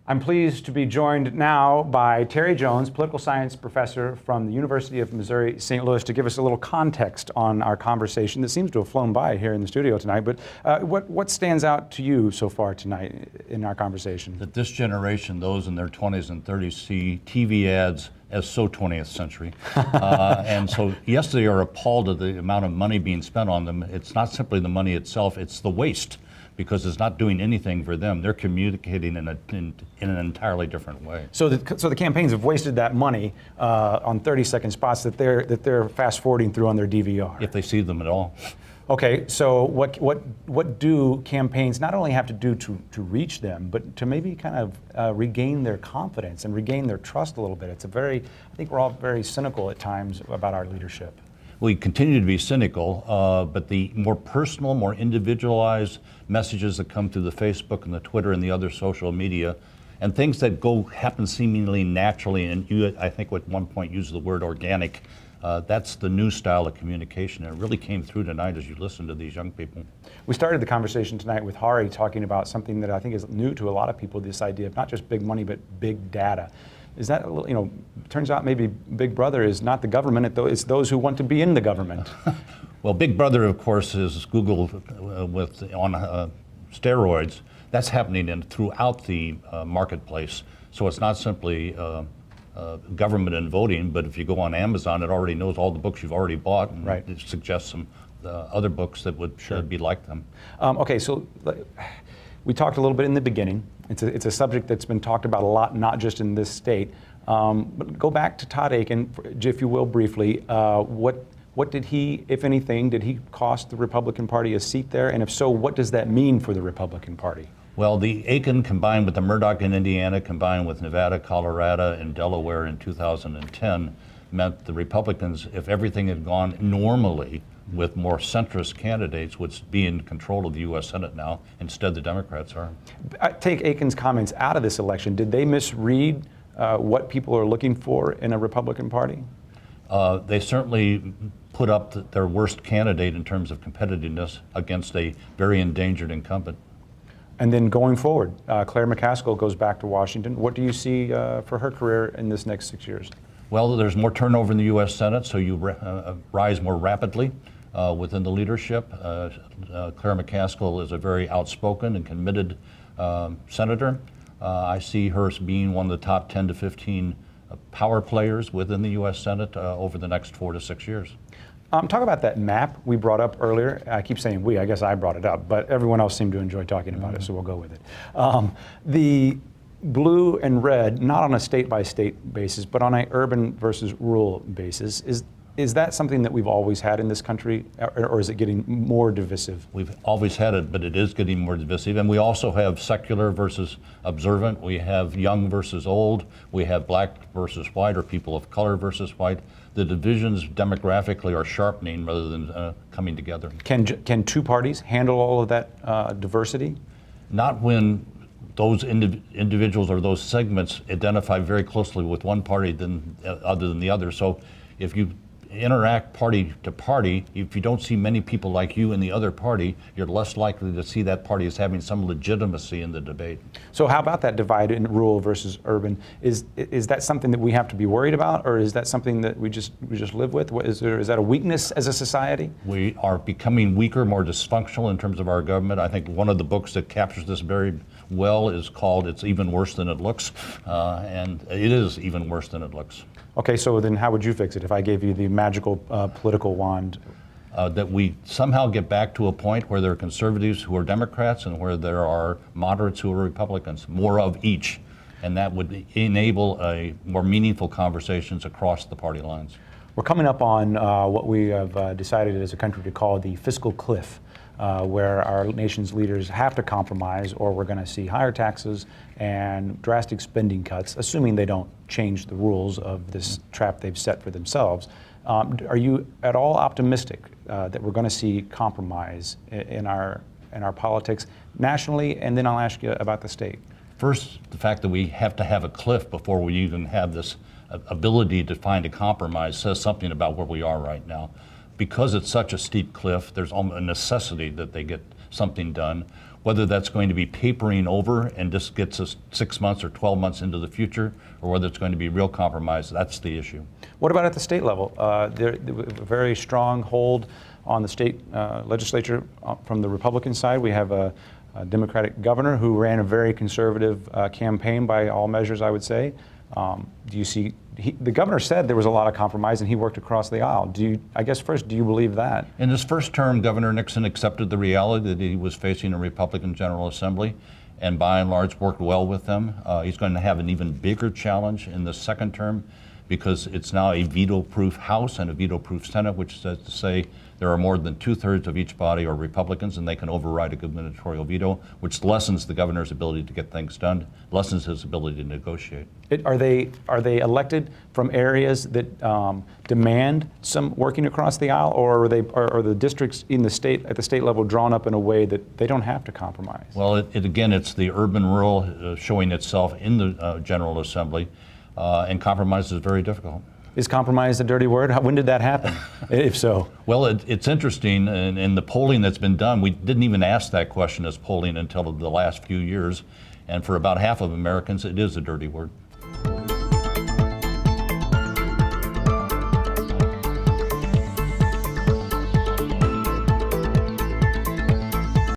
I'm pleased to be joined now by Terry Jones, political science professor from the University of Missouri, St. Louis, to give us a little context on our conversation that seems to have flown by here in the studio tonight. But what stands out to you so far tonight in our conversation? That this generation, those in their 20s and 30s, see TV ads as so 20th century. And so, yes, they are appalled at the amount of money being spent on them. It's not simply the money itself, it's the waste, because it's not doing anything for them. They're communicating in an entirely different way. So the campaigns have wasted that money on 30-second spots that they're fast forwarding through on their DVR. If they see them at all. Okay, so what do campaigns not only have to do to reach them, but to maybe kind of regain their confidence and regain their trust a little bit? I think we're all very cynical at times about our leadership. We continue to be cynical, but the more personal, more individualized messages that come through the Facebook and the Twitter and the other social media, and things that happen seemingly naturally, and you, I think, at one point used the word organic, that's the new style of communication. And it really came through tonight as you listen to these young people. We started the conversation tonight with Hari talking about something that I think is new to a lot of people, this idea of not just big money, but big data. Is that, turns out maybe Big Brother is not the government, it's those who want to be in the government. Well, Big Brother, of course, is Google on steroids. That's happening throughout the marketplace. So it's not simply government and voting, but if you go on Amazon, it already knows all the books you've already bought, and right. It suggests some other books that would be like them. Okay, so we talked a little bit in the beginning. It's a subject that's been talked about a lot, not just in this state. But go back to Todd Akin, if you will, briefly. What did he, if anything, did he cost the Republican Party a seat there? And if so, what does that mean for the Republican Party? Well, the Akin combined with the Murdoch in Indiana, combined with Nevada, Colorado, and Delaware in 2010, meant the Republicans, if everything had gone normally, with more centrist candidates, would be in control of the U.S. Senate now. Instead, the Democrats are. I take Akin's comments out of this election. Did they misread what people are looking for in a Republican Party? They certainly put up their worst candidate in terms of competitiveness against a very endangered incumbent. And then going forward, Claire McCaskill goes back to Washington. What do you see for her career in this next 6 years? Well, there's more turnover in the U.S. Senate, so you rise more rapidly within the leadership. Claire McCaskill is a very outspoken and committed senator. I see her as being one of the top 10 to 15 power players within the U.S. Senate over the next 4 to 6 years. Talk about that map we brought up earlier. I keep saying we, I guess I brought it up, but everyone else seemed to enjoy talking about it, so we'll go with it. The blue and red, not on a state-by-state basis, but on a urban versus rural basis, is that something that we've always had in this country, or is it getting more divisive? We've always had it, but it is getting more divisive. And we also have secular versus observant. We have young versus old. We have black versus white, or people of color versus white. The divisions demographically are sharpening rather than coming together. Can two parties handle all of that diversity? Not when those individuals or those segments identify very closely with one party other than the other. So if you interact party to party, if you don't see many people like you in the other party, you're less likely to see that party as having some legitimacy in the debate. So how about that divide in rural versus urban? Is that something that we have to be worried about, or is that something that we just live with? Is that a weakness as a society? We are becoming weaker, more dysfunctional in terms of our government. I think one of the books that captures this very well is called "It's Even Worse Than It Looks," and it is even worse than it looks. Okay, so then how would you fix it if I gave you the magical political wand? That we somehow get back to a point where there are conservatives who are Democrats and where there are moderates who are Republicans, more of each, and that would enable a more meaningful conversations across the party lines. We're coming up on what we have decided as a country to call the fiscal cliff, where our nation's leaders have to compromise, or we're going to see higher taxes and drastic spending cuts, assuming they don't change the rules of this trap they've set for themselves. Are you at all optimistic that we're going to see compromise in our politics nationally? And then I'll ask you about the state. First, the fact that we have to have a cliff before we even have this ability to find a compromise says something about where we are right now. Because it's such a steep cliff, there's almost a necessity that they get something done. Whether that's going to be papering over and just gets us 6 months or 12 months into the future, or whether it's going to be real compromise, that's the issue. What about at the state level? There a very strong hold on the state legislature from the Republican side. We have a Democratic governor who ran a very conservative campaign by all measures, I would say. Do you see, the governor said there was a lot of compromise and he worked across the aisle. I guess first, do you believe that? In his first term, Governor Nixon accepted the reality that he was facing a Republican General Assembly and by and large worked well with them. He's going to have an even bigger challenge in the second term because it's now a veto-proof House and a veto-proof Senate, which is to say there are more than 2/3 of each body are Republicans and they can override a gubernatorial veto, which lessens the governor's ability to get things done, lessens his ability to negotiate. Are they elected from areas that demand some working across the aisle, or are the districts in the state at the state level drawn up in a way that they don't have to compromise? Well, again, it's the urban-rural showing itself in the General Assembly, and compromise is very difficult. Is compromise a dirty word? When did that happen, if so? Well, it's interesting, in the polling that's been done, we didn't even ask that question as polling until the last few years, and for about half of Americans, it is a dirty word.